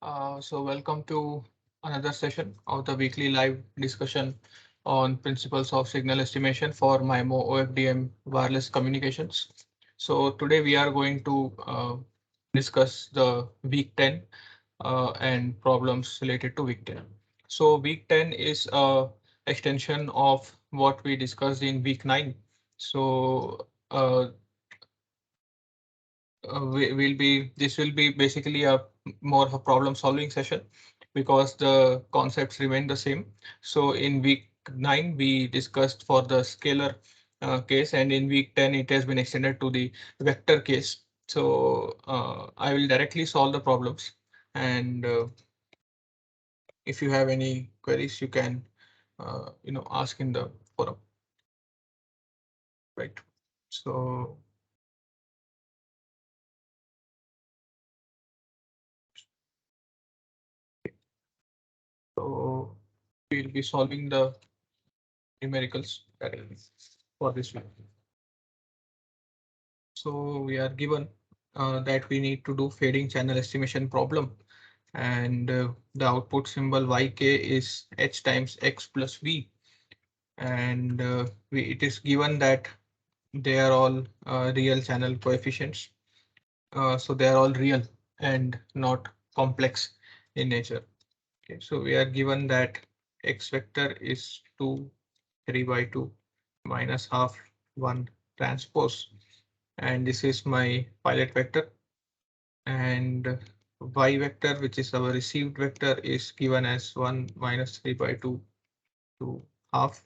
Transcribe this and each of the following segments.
So welcome to another session of the weekly live discussion on principles of signal estimation for MIMO OFDM wireless communications. So today we are going to discuss the week 10 and problems related to week 10. So week 10 is a extension of what we discussed in week 9. So this will be basically a more of a problem solving session because the concepts remain the same. So in week 9 we discussed for the scalar case, and in week 10 it has been extended to the vector case. So I will directly solve the problems, and if you have any queries you can ask in the forum, right? So we'll be solving the numericals for this one. So we are given that we need to do fading channel estimation problem, and the output symbol yk is h times x plus v, and it is given that they are all real channel coefficients. So they are all real and not complex in nature. Okay, so we are given that x vector is 2, 3 by 2 minus half 1 transpose, and this is my pilot vector, and y vector, which is our received vector, is given as 1 minus 3 by 2 to half,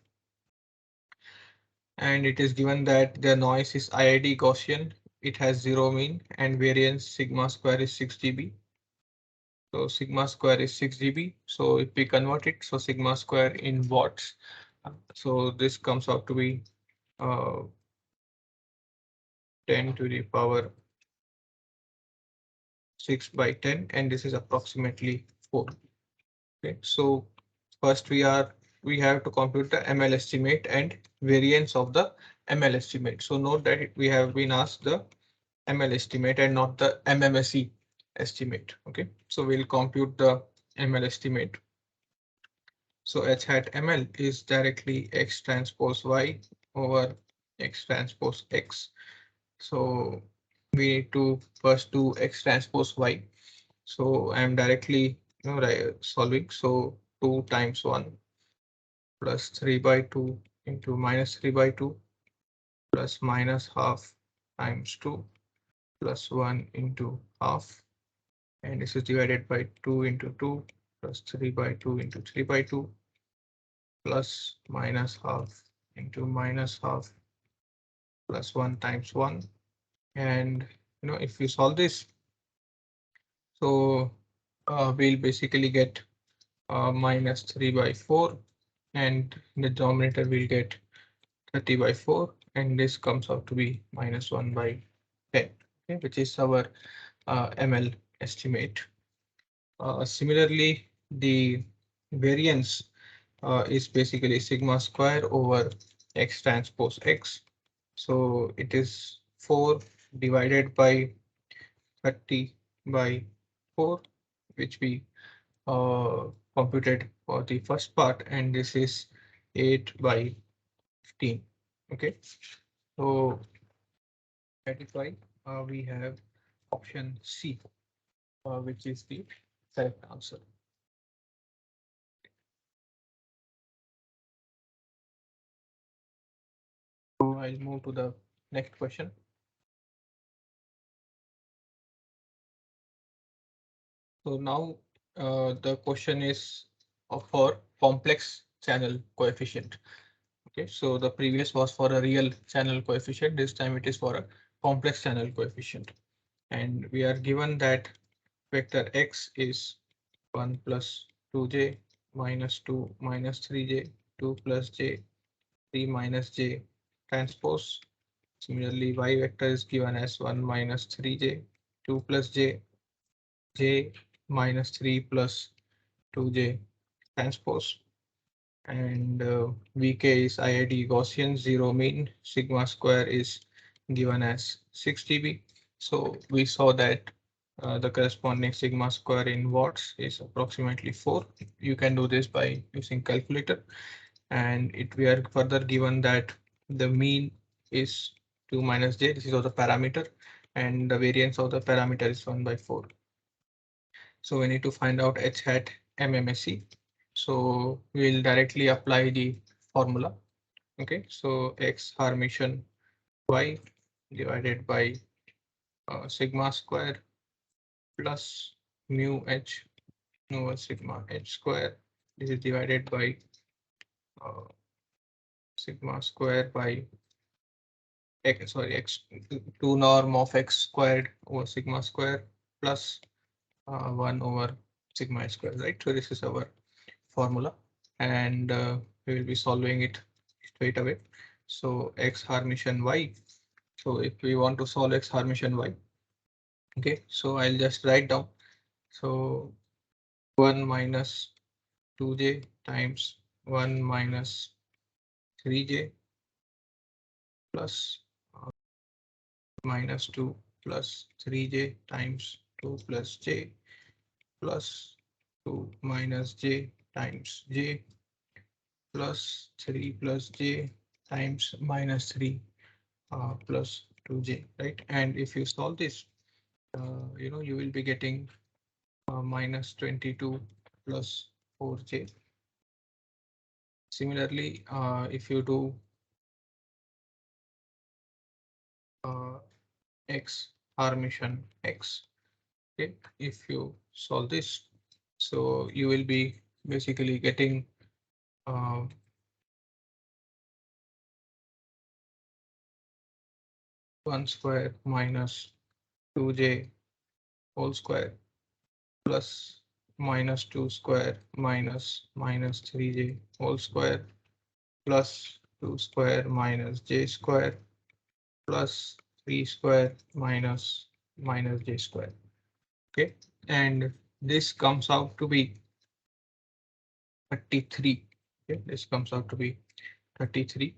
and it is given that the noise is IID Gaussian, it has 0 mean, and variance sigma square is 6 dB. So sigma square is 6 dB. So if we convert it, so sigma square in watts, so this comes out to be 10 to the power 6 by 10, and this is approximately 4. Okay, so first we have to compute the ML estimate and variance of the ML estimate. So note that we have been asked the ML estimate and not the MMSE estimate. Okay, so we'll compute the ML estimate. So h hat ML is directly x transpose y over x transpose x. So we need to first do x transpose y. So I'm directly solving. So 2 times 1 plus 3 by 2 into minus 3 by 2 plus minus half times 2 plus 1 into half, and this is divided by 2 into 2 plus 3 by 2 into 3 by 2 plus minus half into minus half plus 1 times 1. And if we solve this, so we'll basically get minus 3 by 4, and in the denominator we'll get 30 by 4, and this comes out to be minus 1 by 10, okay, which is our ML estimate. Similarly, the variance is basically sigma square over x transpose x. So it is 4 divided by 30 by 4, which we computed for the first part, and this is 8 by 15. Okay, so that is why we have option C, which is the correct answer. So I'll move to the next question. So now the question is for complex channel coefficient. Okay, so the previous was for a real channel coefficient. This time it is for a complex channel coefficient, and we are given that vector x is 1 plus 2j minus 2 minus 3j 2 plus j 3 minus j transpose. Similarly, y vector is given as 1 minus 3j 2 plus j minus 3 plus 2j transpose, and vk is IID Gaussian, 0 mean, sigma square is given as 6 dB. So we saw that the corresponding sigma square in watts is approximately 4. You can do this by using calculator, and we are further given that the mean is 2 minus j. This is of the parameter, and the variance of the parameter is 1 by 4. So we need to find out h hat MMSE. So we'll directly apply the formula. Okay, so x Hermitian y divided by sigma square plus mu h over sigma h square. This is divided by uh, sigma square by x, sorry, x 2 norm of x squared over sigma square plus 1 over sigma h square, right? So this is our formula, and we will be solving it straight away. So x Hermitian y. So if we want to solve x Hermitian y, okay, so I'll just write down. So 1 minus 2j times 1 minus 3j plus minus 2 plus 3j times 2 plus j plus 2 minus j times j plus 3 plus j times minus 3 plus 2j, right? And if you solve this, you will be getting minus 22 plus 4j. Similarly, if you do x Hermitian x, okay, if you solve this, so you will be basically getting 1 square minus 2j whole square plus minus 2 square minus 3j whole square plus 2 square minus j square plus 3 square minus j square. Okay, and this comes out to be 33. Okay, this comes out to be 33.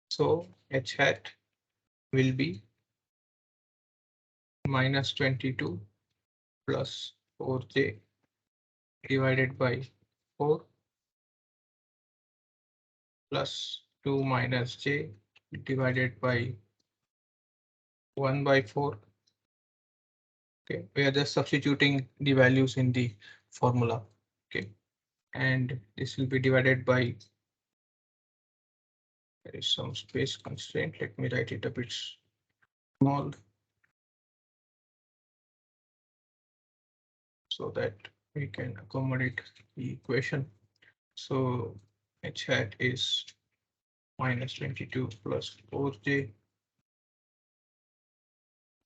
So h hat will be minus 22 plus 4j divided by 4 plus 2 minus j divided by 1 by 4. Okay, we are just substituting the values in the formula. Okay, and this will be divided by, there is some space constraint. Let me write it a bit small so that we can accommodate the equation. So h hat is minus 22 plus 4j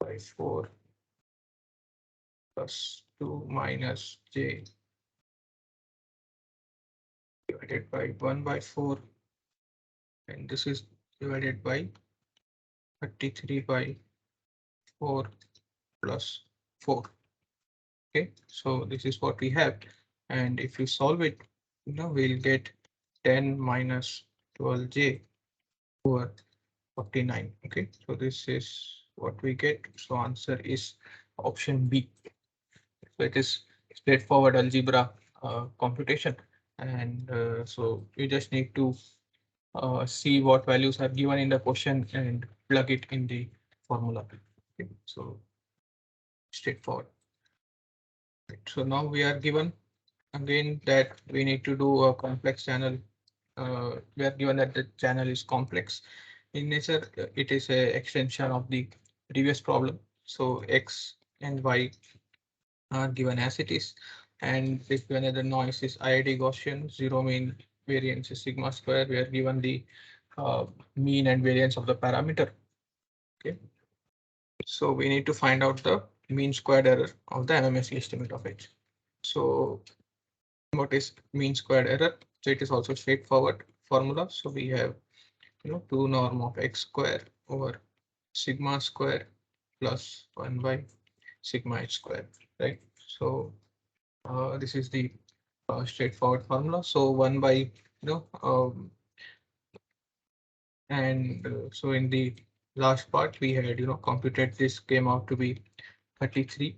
by 4 plus 2 minus j divided by 1 by 4, and this is divided by 33 by 4 plus 4. Okay, so this is what we have, and if you solve it, we'll get 10 minus 12j over 49. Okay, so this is what we get. So answer is option B. So it is straightforward algebra computation, and so you just need to see what values are given in the question and plug it in the formula. Okay, so straightforward. Right. So now we are given again that we need to do a complex channel. We are given that the channel is complex in nature. It is a extension of the previous problem. So x and y are given as it is, and if given the noise is IID Gaussian, zero mean variance is sigma square. We are given the mean and variance of the parameter. Okay, so we need to find out the mean squared error of the MMSE estimate of h. So what is mean squared error? So it is also straightforward formula. So we have 2 norm of x square over sigma square plus 1 by sigma h square, right? So this is the straightforward formula. So 1 by and so in the last part we had computed, this came out to be 33.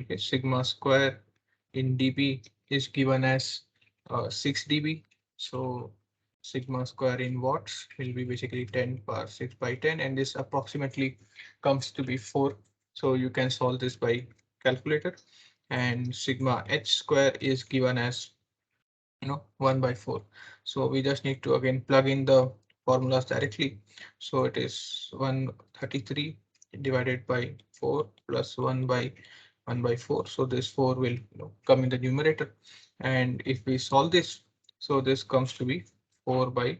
Okay, sigma square in dB is given as 6 dB. So sigma square in watts will be basically 10 power 6 by 10, and this approximately comes to be 4. So you can solve this by calculator, and sigma h square is given as 1 by 4. So we just need to again plug in the formulas directly. So it is 133 divided by 4 plus 1 by 4. So this 4 will come in the numerator. And if we solve this, so this comes to be 4 by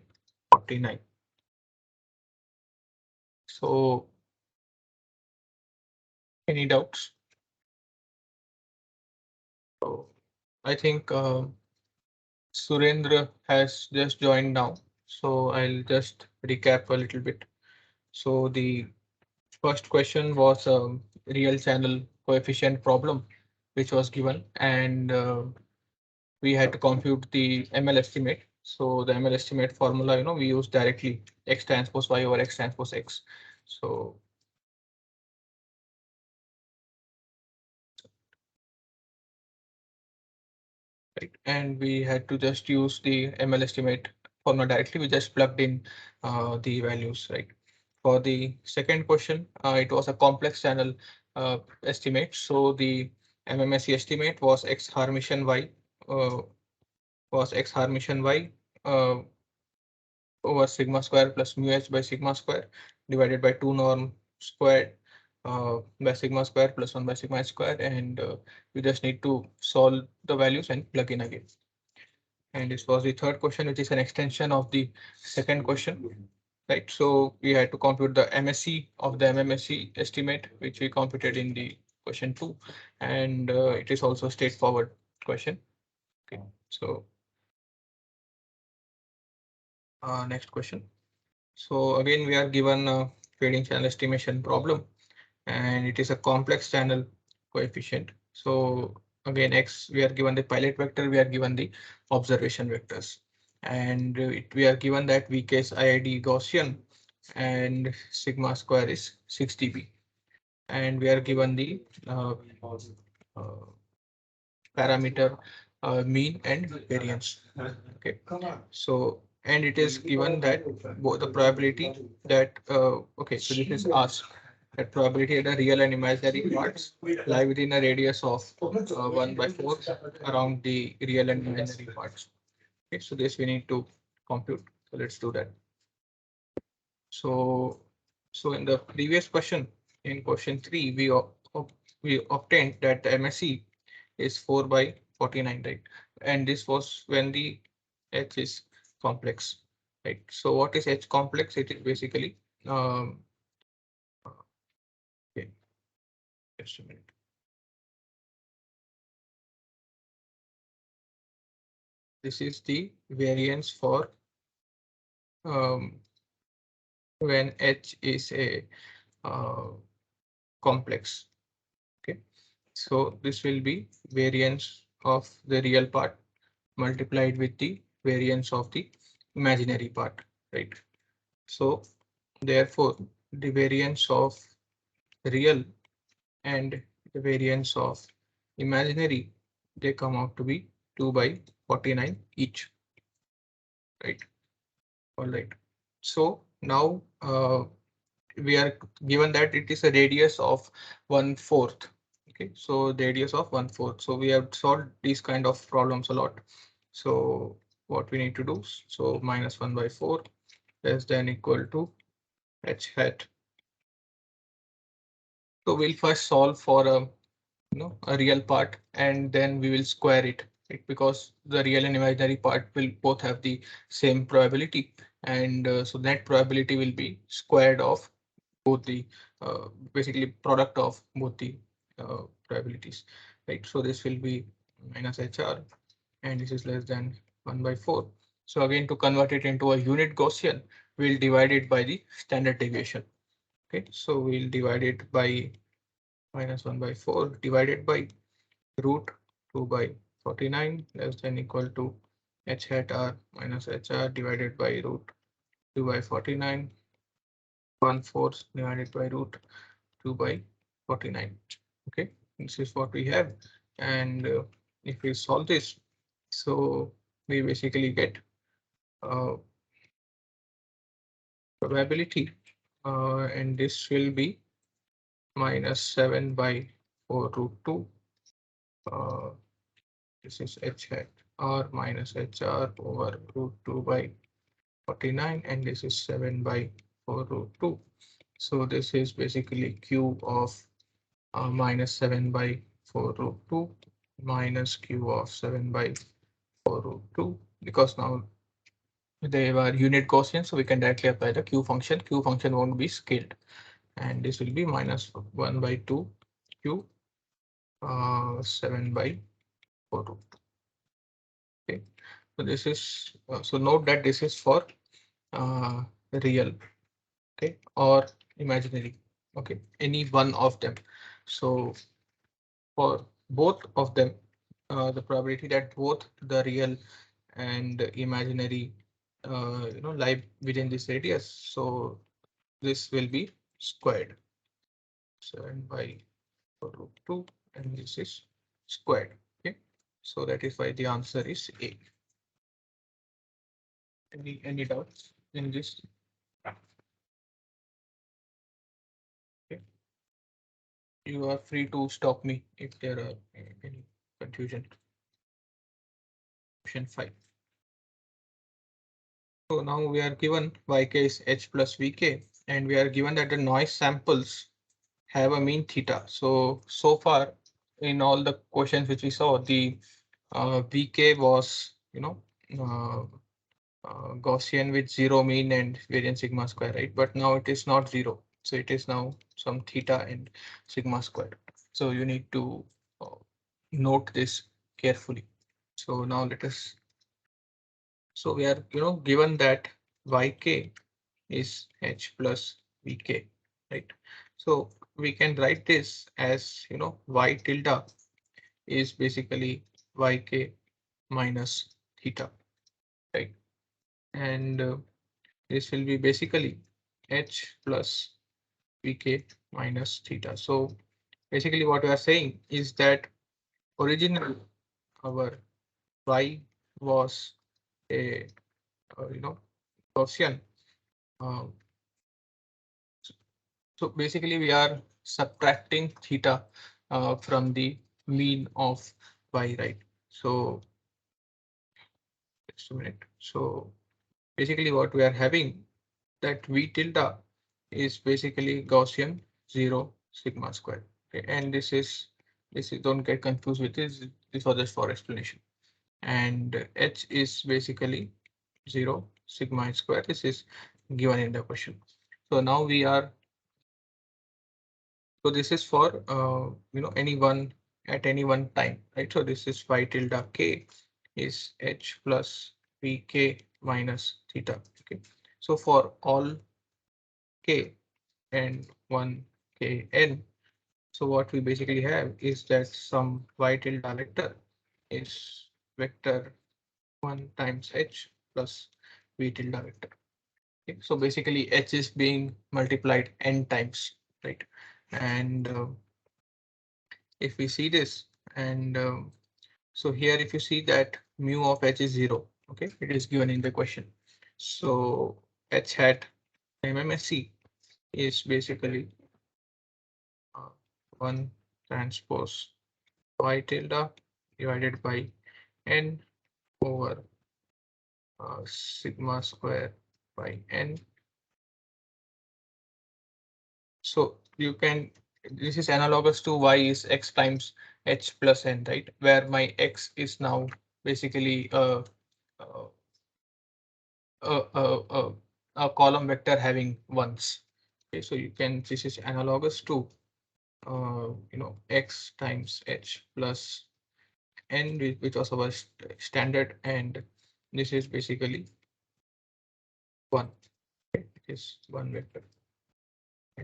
49. So any doubts? So I think Surendra has just joined now. So I'll just recap a little bit. So the first question was a real channel coefficient problem, which was given, and we had to compute the ML estimate. So the ML estimate formula, we use directly x transpose y over x transpose x. So right, and we had to just use the ML estimate formula directly. We just plugged in the values, right? For the second question, it was a complex channel estimate. So the MMSE estimate was x Hermitian y uh, uh, over sigma square plus mu h by sigma square divided by 2 norm squared by sigma square plus 1 by sigma square, and we just need to solve the values and plug in again. And this was the third question, which is an extension of the second question. Right, so we had to compute the MSE of the MMSE estimate, which we computed in the question 2, and it is also a straightforward question. Okay, so next question. So again, we are given a fading channel estimation problem, and it is a complex channel coefficient. So again, x, we are given the pilot vector, we are given the observation vectors, and we are given that V case IID Gaussian and sigma square is 6 dB, and we are given the uh, parameter mean and variance. Okay, so and it is given that both the probability that okay, so this is asked that probability that the real and imaginary parts lie within a radius of 1 by 4 around the real and imaginary parts. Okay, so this we need to compute. So let's do that. So in the previous question, in question 3, we obtained that the MSE is 4 by 49, right? And this was when the H is complex, right? So what is H complex? It is basically okay, just a minute. This is the variance for when H is a complex. Okay, so this will be variance of the real part multiplied with the variance of the imaginary part, right? So therefore, the variance of real and the variance of imaginary, they come out to be 2 by 49 each, right? All right. So now we are given that it is a radius of 1/4. Okay, so the radius of 1/4. So we have solved these kind of problems a lot. So what we need to do, so minus 1 by 4 less than equal to h hat. So we'll first solve for a real part, and then we will square it, right? Because the real and imaginary part will both have the same probability, and so that probability will be squared of both the basically product of both the probabilities, right? So this will be minus HR, and this is less than 1 by 4. So again, to convert it into a unit Gaussian, we'll divide it by the standard deviation. Okay, so we'll divide it by minus 1 by 4 divided by root 2 by 49 less than equal to h hat r minus hr divided by root 2 by 49 1/4 divided by root 2 by 49. Okay, this is what we have, and if we solve this, so we basically get probability, and this will be minus 7 by 4 root 2. This is h hat r minus hr over root 2 by 49, and this is 7 by 4 root 2. So this is basically q of minus 7 by 4 root 2 minus q of 7 by 4 root 2, because now they were unit Gaussian, so we can directly apply the q function. Q function won't be scaled, and this will be minus 1 by 2 q 7 by 4 root 2. Okay, so this is so note that this is for real, okay, or imaginary, okay, any one of them. So for both of them, the probability that both the real and imaginary lie within this radius, so this will be squared 7 by 4 root 2, and this is squared. Okay, so that is why the answer is A. Any doubts in this? Okay, you are free to stop me if there are any confusion. Question 5. So now we are given yk is h plus vk, and we are given that the noise samples have a mean theta. So far in all the questions which we saw, the vk was Gaussian with 0 mean and variance sigma square, right? But now it is not 0. So it is now some theta and sigma square. So you need to note this carefully. So now let us. So we are, given that yk is h plus vk, right? So we can write this as, y tilde is basically yk minus theta, right? And this will be basically h plus vk minus theta. So basically what we are saying is that originally our y was a Gaussian. Uh, so basically we are subtracting theta from the mean of y, right? So just a minute. So basically what we are having, that v tilde is basically Gaussian 0 sigma square. Okay, and this is don't get confused with this. This was just for explanation. And h is basically 0 sigma square. This is given in the question. So now we are. So this is for anyone at any one time, right? So this is y tilde k is h plus vk minus theta. Okay, so for all k and 1 k n, so what we basically have is that some y tilde vector is vector 1 times h plus v tilde vector. Okay, so basically h is being multiplied n times, right? And if we see this, and so here if you see that mu of h is 0, okay, it is given in the question. So h hat MMSE is basically 1 transpose y tilde divided by n over sigma square by n. So you can, this is analogous to y is x times h plus n, right? Where my x is now basically uh, a column vector having ones. Okay, so you can, this is analogous to x times h plus n, which was our standard, and this is basically 1. Okay, it is 1 vector,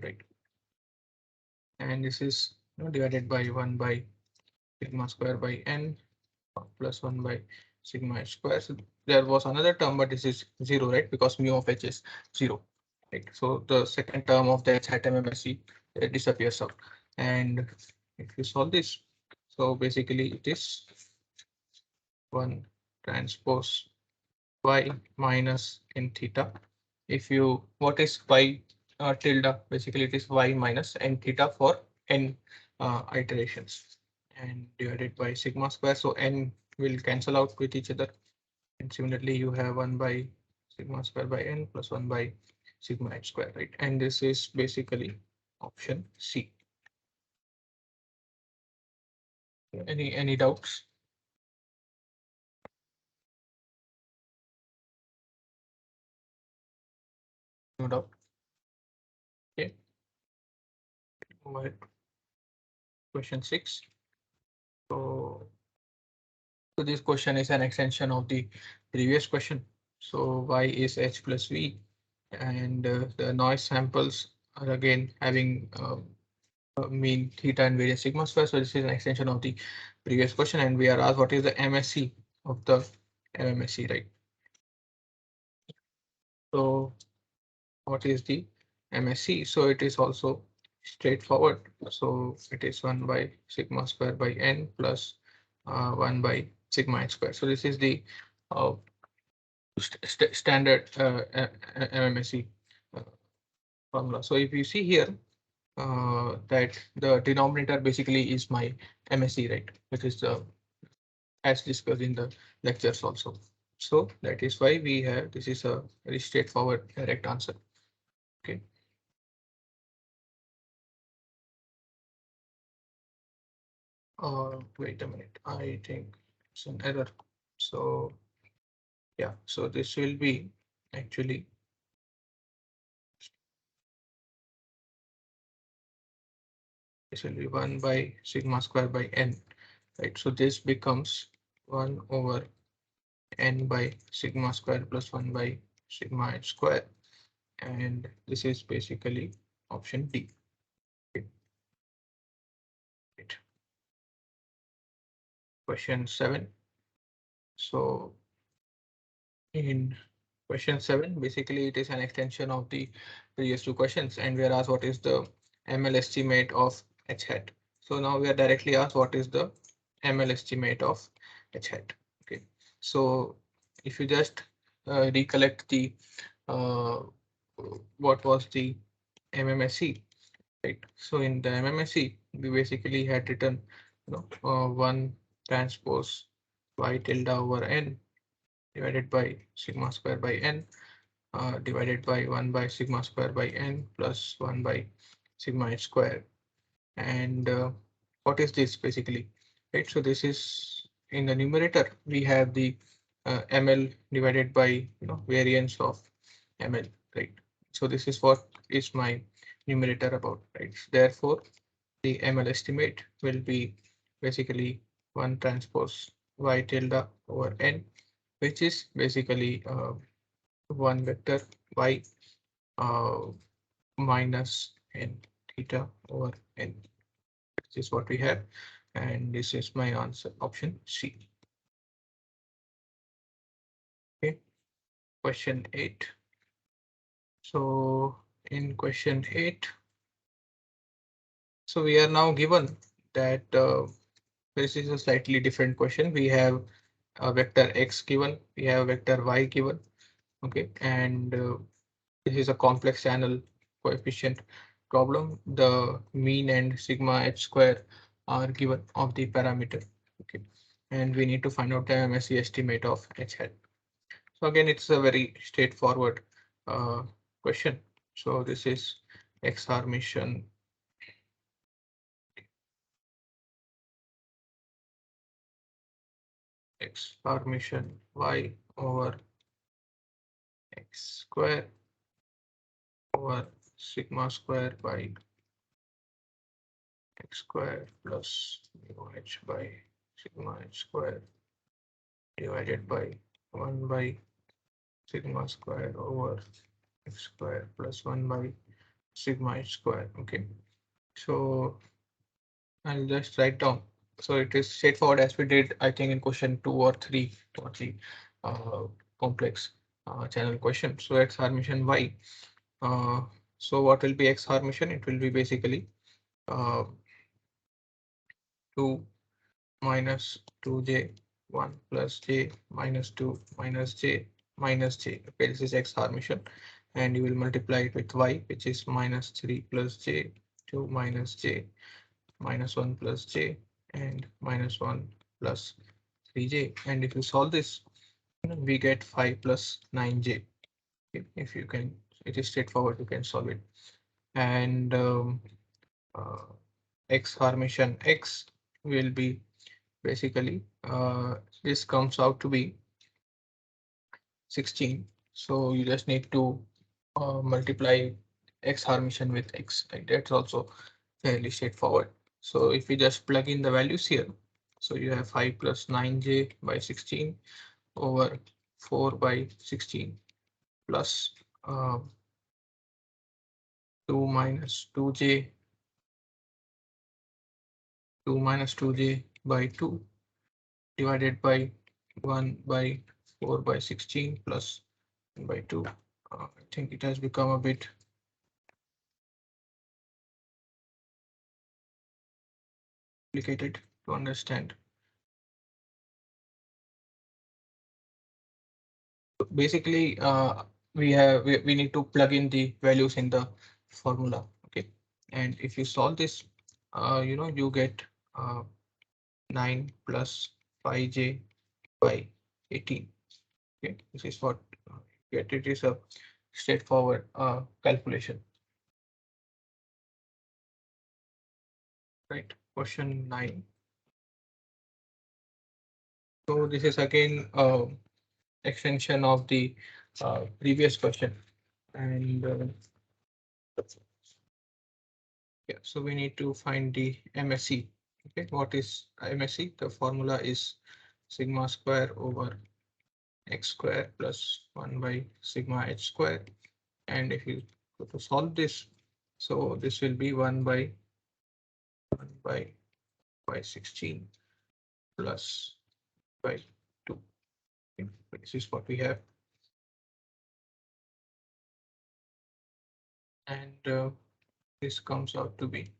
right? And this is divided by 1 by sigma square by n plus 1 by sigma h square. So there was another term, but this is 0, right? Because mu of h is 0, right? So the second term of the h hat MMSE disappears out, and if you solve this, so basically it is 1 transpose y minus n theta. If you, what is y tilde? Basically it is y minus n theta for n iterations, and divided by sigma square. So n will cancel out with each other. And similarly, you have 1 by sigma square by n plus 1 by sigma h square, right? And this is basically option C. Any doubts? No doubt. Okay. Go ahead. Question 6. So this question is an extension of the previous question. So y is h plus v, and the noise samples are again having mean theta and variance sigma square. So this is an extension of the previous question, and we are asked what is the MSE of the MMSE, right? So what is the MSE? So it is also straightforward. So it is 1 by sigma square by n plus 1 by sigma h square. So this is the standard MMSE formula. So if you see here that the denominator basically is my MSE, right, which is the as discussed in the lectures also. So that is why we have, this is a very straightforward direct answer. Okay. Wait a minute, I think it's an error. So yeah, so this will be actually this will be 1 by sigma square by n, right? So this becomes 1 over n by sigma square plus 1 by sigma h square, and this is basically option D. Okay. Right. Question 7. So in question 7, basically it is an extension of the previous two questions, and we are asked what is the ML estimate of h hat. So now we are directly asked what is the ML estimate of h hat. Okay, so if you just recollect the what was the MMSE, right? So in the MMSE, we basically had written, 1 transpose y tilde over n divided by sigma square by n divided by 1 by sigma square by n plus 1 by sigma h square. And what is this basically, right? So this is in the numerator, we have the ml divided by variance of ml, right? So this is what is my numerator about, right? Therefore, the ml estimate will be basically 1 transpose y tilde over n, which is basically 1 vector y minus n theta over n. This is what we have, and this is my answer, option C. Okay, question 8. So in question 8, so we are now given that this is a slightly different question. We have a vector x given, we have a vector y given. Okay, and this is a complex channel coefficient problem. The mean and sigma h square are given of the parameter. Okay, and we need to find out the MSE estimate of h hat. So again, it's a very straightforward question. So this is x harmation y over x square over sigma square by x square plus h by sigma h square divided by 1 by sigma square over x square plus 1 by sigma h square. Okay, so I'll just write down. So it is straightforward as we did, I think, in question 2 or 3 for the complex channel question. So x harmation y. So what will be x harmation? It will be basically 2 minus 2j 1 plus j minus 2 minus j minus j. Okay, this is x Hermitian, and you will multiply it with y, which is minus 3 plus j 2 minus j minus 1 plus j and minus 1 plus 3j. And if you solve this, we get 5 plus 9j. If you can, it is straightforward, you can solve it. And x Hermitian x will be basically this comes out to be 16. So you just need to multiply x Hermitian with x. Right? That's also fairly straightforward. So if we just plug in the values here, so you have 5 plus 9j by 16 over 4 by 16 plus 2 minus 2j by 2 divided by 1 by 4 by 16 plus 1 by 2. I think it has become a bit complicated to understand. Basically, we need to plug in the values in the formula. Okay, and if you solve this, you get 9 plus 5j by 18. Okay, this is what you get. It is a straightforward calculation. Right, question 9. So this is again extension of the previous question, and yeah, so we need to find the MSE. Okay, what is MSE? The formula is sigma square over x square plus 1 by sigma h square. And if you go to solve this, so this will be 1 by 16 plus by 2. Okay, this is what we have. And this comes out to be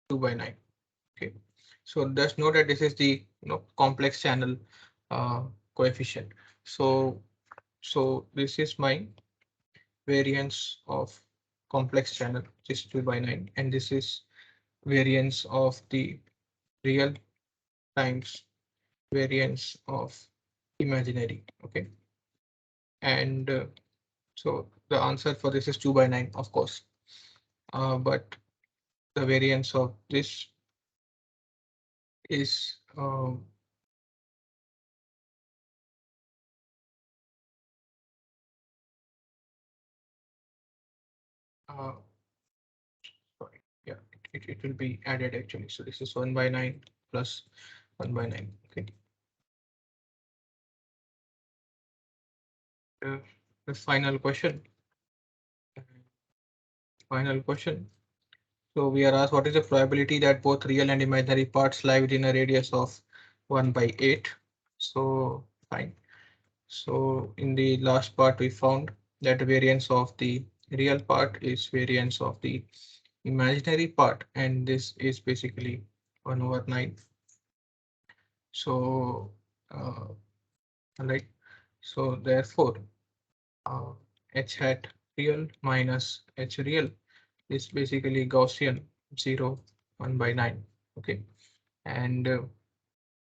2 by 9. Okay, so just know that this is the complex channel coefficient. So this is my variance of complex channel, which is 2 by 9, and this is variance of the real times variance of imaginary. Okay, and so the answer for this is 2 by 9, of course, but the variance of this is sorry, yeah, it will be added actually. So this is 1 by 9 plus 1 by 9. Okay. The final question. Final question. So we are asked, what is the probability that both real and imaginary parts lie within a radius of 1 by 8? So fine. So in the last part, we found that the variance of the real part is variance of the imaginary part, and this is basically 1 over 9. So right. So therefore, h hat real minus h real is basically Gaussian 0, 1 by 9. Okay, and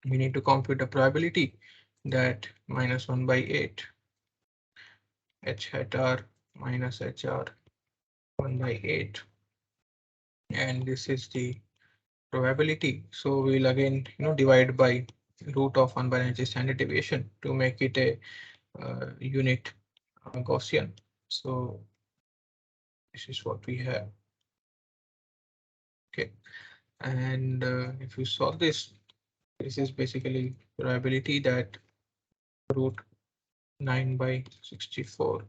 we need to compute the probability that minus 1 by 8 h hat r minus hr 1 by 8, and this is the probability. So we'll again divide by root of 1 by 9, which is standard deviation, to make it a unit Gaussian. So this is what we have. Okay, and if you solve this, this is basically probability that root 9 by 64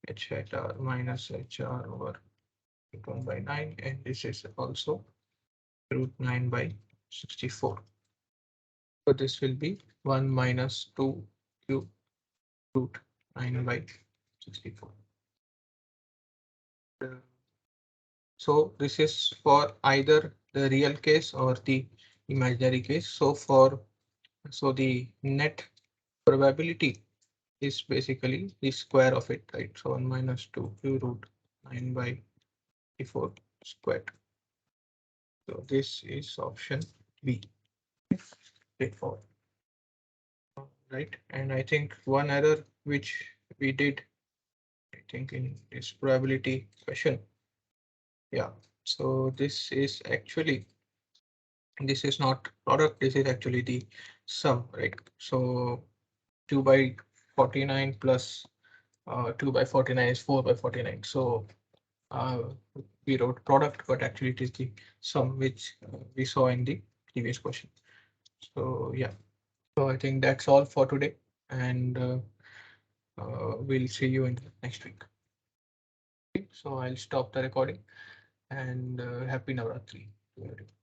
h hat r minus hr over 1 by 9, and this is also root 9 by 64. So this will be 1 minus 2 cube root 9 by 64. So this is for either the real case or the imaginary case. So the net probability is basically the square of it, right? So 1 minus 2 q root 9 by 4 squared. So this is option B. Straightforward. Right, and I think one error which we did, I think in this probability question. Yeah, so this is not product, this is actually the sum, right? So 2 by 49 plus 2 by 49 is 4 by 49. So uh, we wrote product, but actually it is the sum which we saw in the previous question. So yeah, so I think that's all for today, and we'll see you in the next week. Okay, so I'll stop the recording, and happy Navratri to everyone.